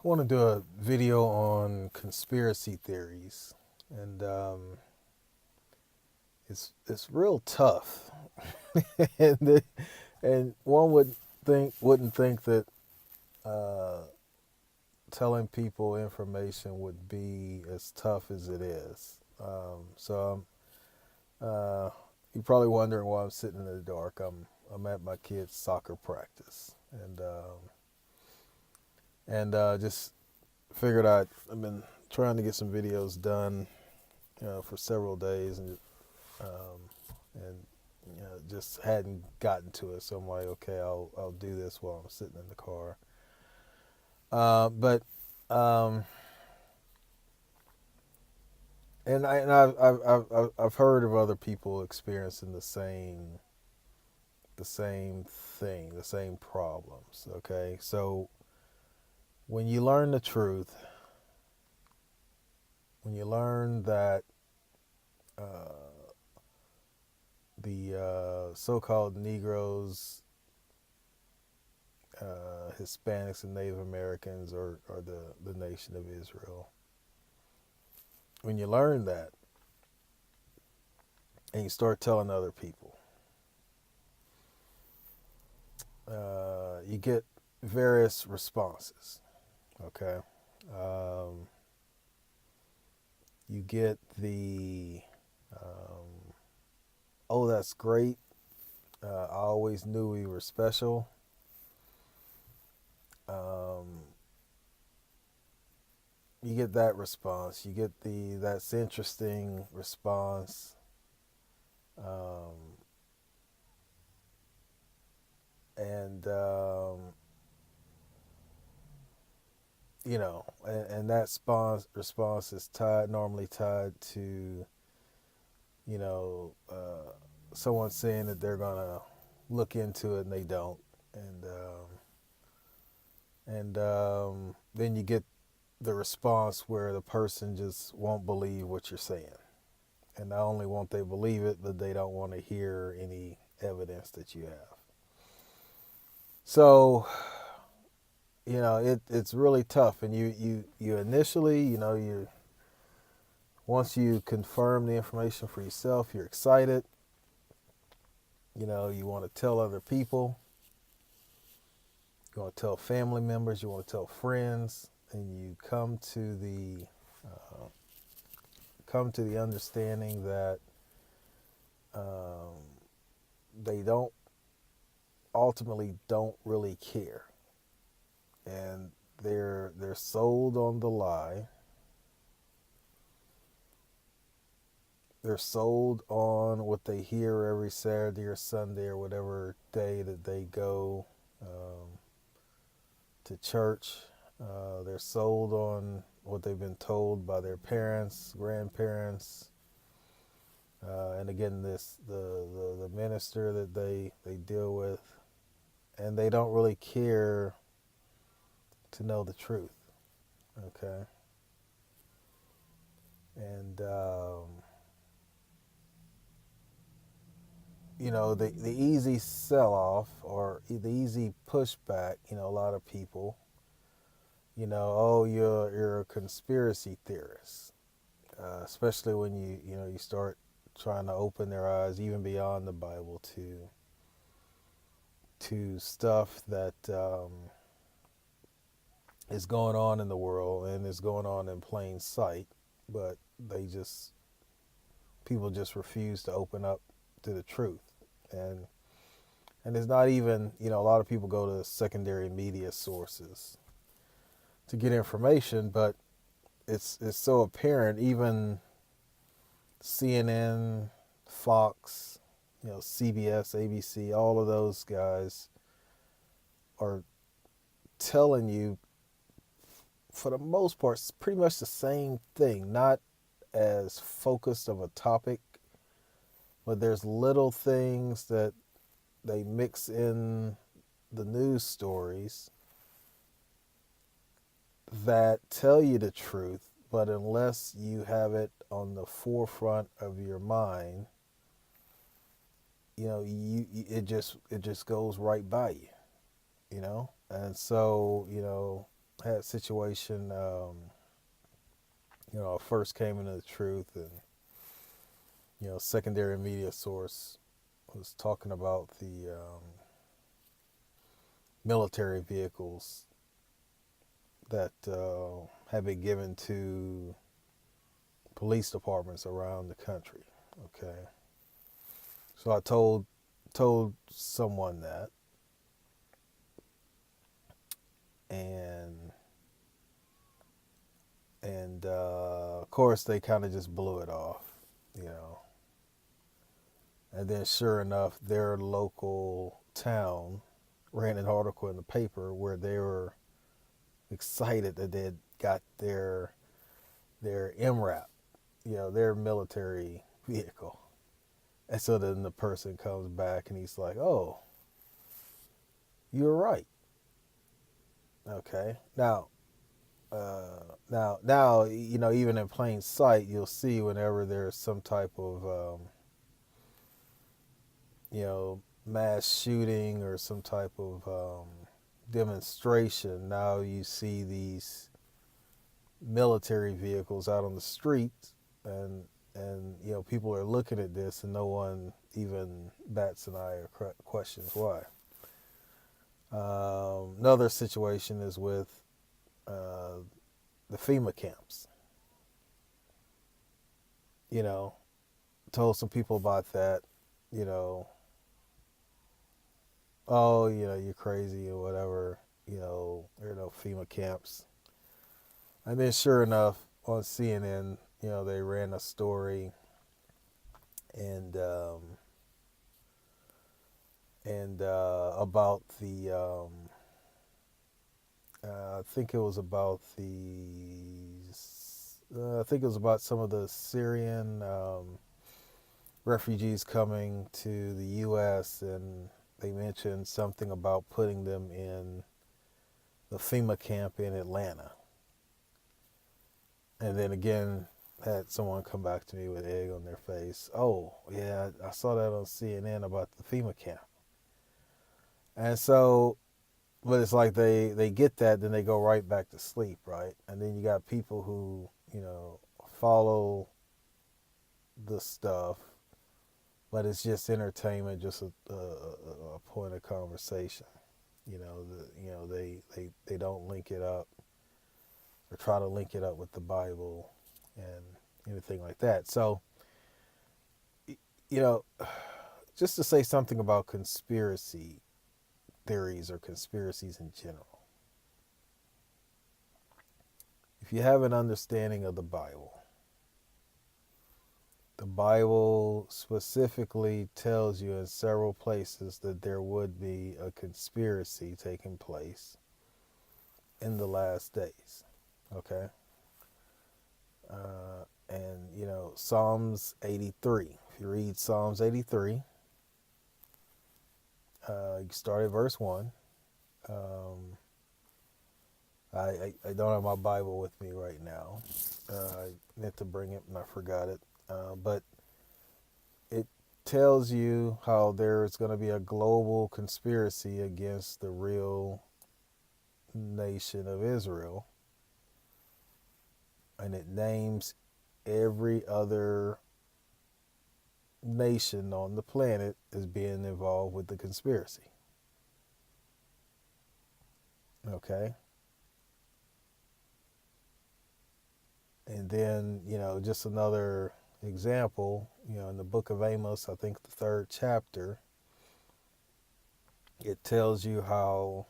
want to do a video on conspiracy theories, and it's real tough, and one wouldn't think that uh, telling people information would be as tough as it is. So you're probably wondering why I'm sitting in the dark. I'm at my kid's soccer practice, and just figured I've been trying to get some videos done, for several days, um, and just hadn't gotten to it. So I'm like, okay, I'll do this while I'm sitting in the car. But um, and I've heard of other people experiencing the same thing, the same problems. Okay, so when you learn the truth, when you learn that uh, the so-called Negroes, Hispanics, and Native Americans are the nation of Israel. When you learn that and you start telling other people, you get various responses. Okay, um, you get the oh, that's great. I always knew we were special. Um, you get that response. You get the that's interesting response. Um, and and that response is normally tied to someone saying that they're gonna look into it and they don't, and then you get the response where the person just won't believe what you're saying, and not only won't they believe it, but they don't want to hear any evidence that you have. So it's really tough, and you initially, you once you confirm the information for yourself, you're excited. You want to tell other people, you want to tell family members, you want to tell friends, and you uh, come to the understanding that um, they don't really care, and they're sold on the lie. They're sold on what they hear every Saturday or Sunday or whatever day that they go um, to church. They're sold on what they've been told by their parents, grandparents, and again, the minister that they deal with, and they don't really care to know the truth. Okay, and the easy sell off or the easy pushback. A lot of people, oh, you're a conspiracy theorist, especially when you start trying to open their eyes even beyond the Bible to stuff that is going on in the world and is going on in plain sight, but people just refuse to open up to the truth. And it's not even, a lot of people go to secondary media sources to get information, but it's so apparent. Even CNN, Fox, CBS, ABC, all of those guys are telling you, for the most part, it's pretty much the same thing. Not as focused of a topic, but there's little things that they mix in the news stories that tell you the truth, but unless you have it on the forefront of your mind, it just goes right by you, And so, had a situation, I first came into the truth, and secondary media source was talking about the military vehicles that have been given to police departments around the country. Okay, so I told someone that, and of course they kind of just blew it off, you know. And then sure enough, their local town ran an article in the paper where they were excited that they had got their MRAP, their military vehicle. And so then the person comes back and he's like, "Oh, you're right." Okay. Now, even in plain sight, you'll see whenever there's some type of, mass shooting or some type of demonstration. Now you see these military vehicles out on the streets, and people are looking at this, and no one even bats an eye or questions why. Another situation is with the FEMA camps. Told some people about that. You know, oh, you're crazy or whatever. There are no FEMA camps. And then, sure enough, on CNN, they ran a story, and about the I think it was about some of the Syrian refugees coming to the U.S., and they mentioned something about putting them in the FEMA camp in Atlanta. And then again, had someone come back to me with egg on their face. "Oh, yeah, I saw that on CNN about the FEMA camp." And so, but it's like they get that, then they go right back to sleep, right? And then you got people who, follow the stuff, but it's just entertainment, just a point of conversation. They don't link it up or try to link it up with the Bible and anything like that. So, you know, just to say something about conspiracy theories or conspiracies in general. If you have an understanding of the Bible specifically tells you in several places that there would be a conspiracy taking place in the last days. Okay? And, Psalms 83. If you read Psalms 83, you start at verse 1. I don't have my Bible with me right now. I meant to bring it and I forgot it. But it tells you how there's going to be a global conspiracy against the real nation of Israel. And it names every other nation on the planet as being involved with the conspiracy. Okay? And then, just another example, in the book of Amos, I think the 3rd chapter, it tells you how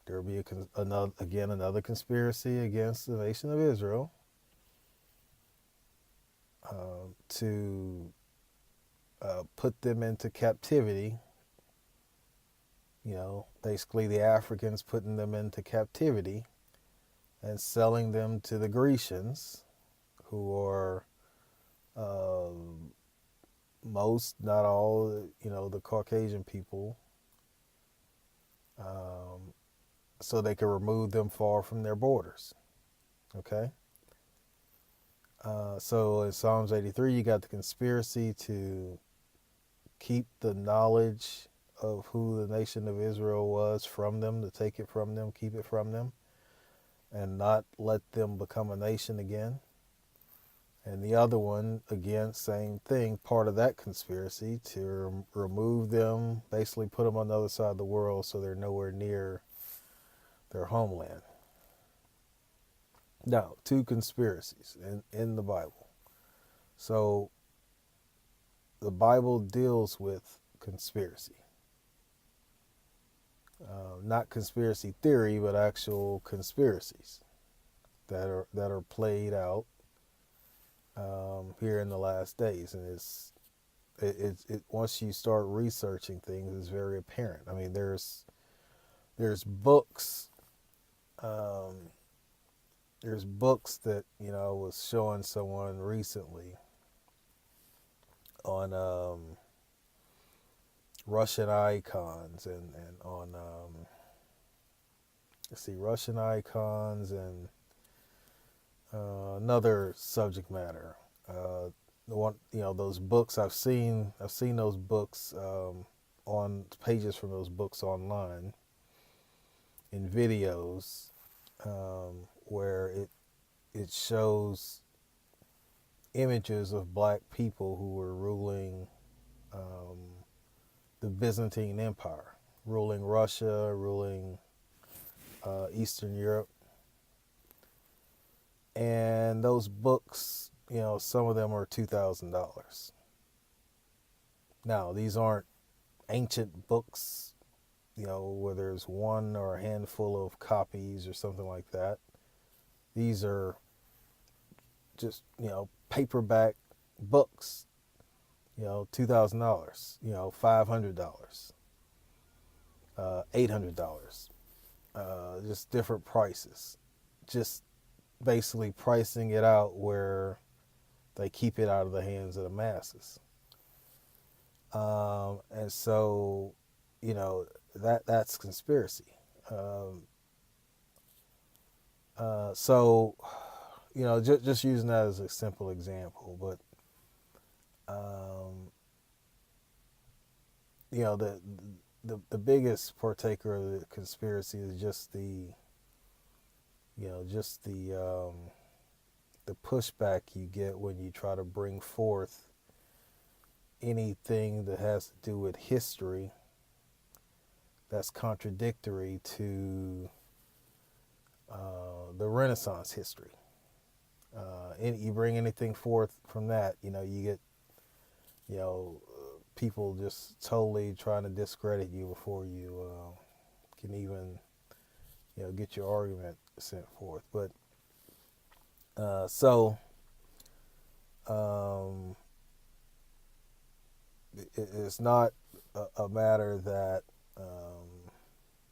there will be another conspiracy against the nation of Israel to put them into captivity. Basically the Africans putting them into captivity and selling them to the Grecians, who are most, not all, the Caucasian people, so they can remove them far from their borders. Okay? So in Psalms 83, you got the conspiracy to keep the knowledge of who the nation of Israel was from them, to take it from them, keep it from them. and not let them become a nation again. And the other one, again, same thing, part of that conspiracy to remove them, basically put them on the other side of the world so they're nowhere near their homeland. Now, two conspiracies in the Bible. So the Bible deals with conspiracy. Not conspiracy theory, but actual conspiracies that are played out here in the last days, and it once you start researching things, it's very apparent. I mean, there's books, um, there's books that I was showing someone recently on Russian icons and on let's see, Russian icons and another subject matter. The one, those books I've seen those books on pages from those books online in videos where it shows images of black people who were ruling um, the Byzantine Empire, ruling Russia, ruling Eastern Europe. And those books, some of them are $2,000. Now, these aren't ancient books, where there's one or a handful of copies or something like that. These are just, paperback books, $2,000, $500, $800, just different prices. Just basically pricing it out where they keep it out of the hands of the masses. And so, that's conspiracy. Um, so, just using that as a simple example, but um, the biggest partaker of the conspiracy is just the pushback you get when you try to bring forth anything that has to do with history that's contradictory to the Renaissance history. You bring anything forth from that, you get, people just totally trying to discredit you before you can even, get your argument sent forth. But so um, it's not a matter that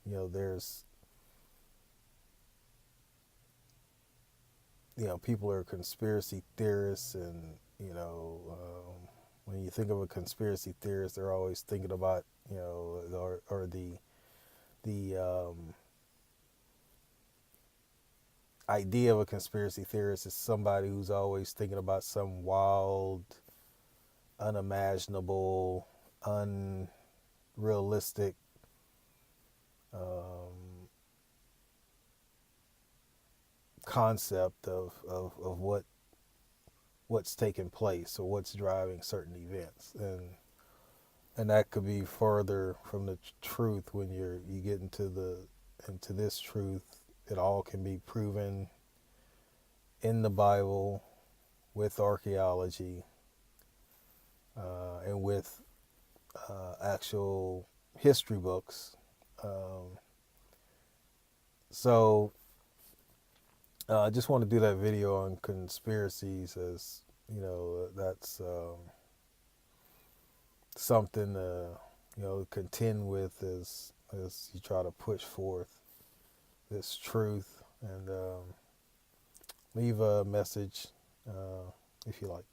there's people are conspiracy theorists, and when you think of a conspiracy theorist, they're always thinking about or the idea of a conspiracy theorist is somebody who's always thinking about some wild, unimaginable, unrealistic concept of what's taking place or what's driving certain events, and that could be further from the truth. When you get into this truth, it all can be proven in the Bible with archaeology and with actual history books. So I just want to do that video on conspiracies, as that's something to contend with as you try to push forth this truth, and leave a message if you like.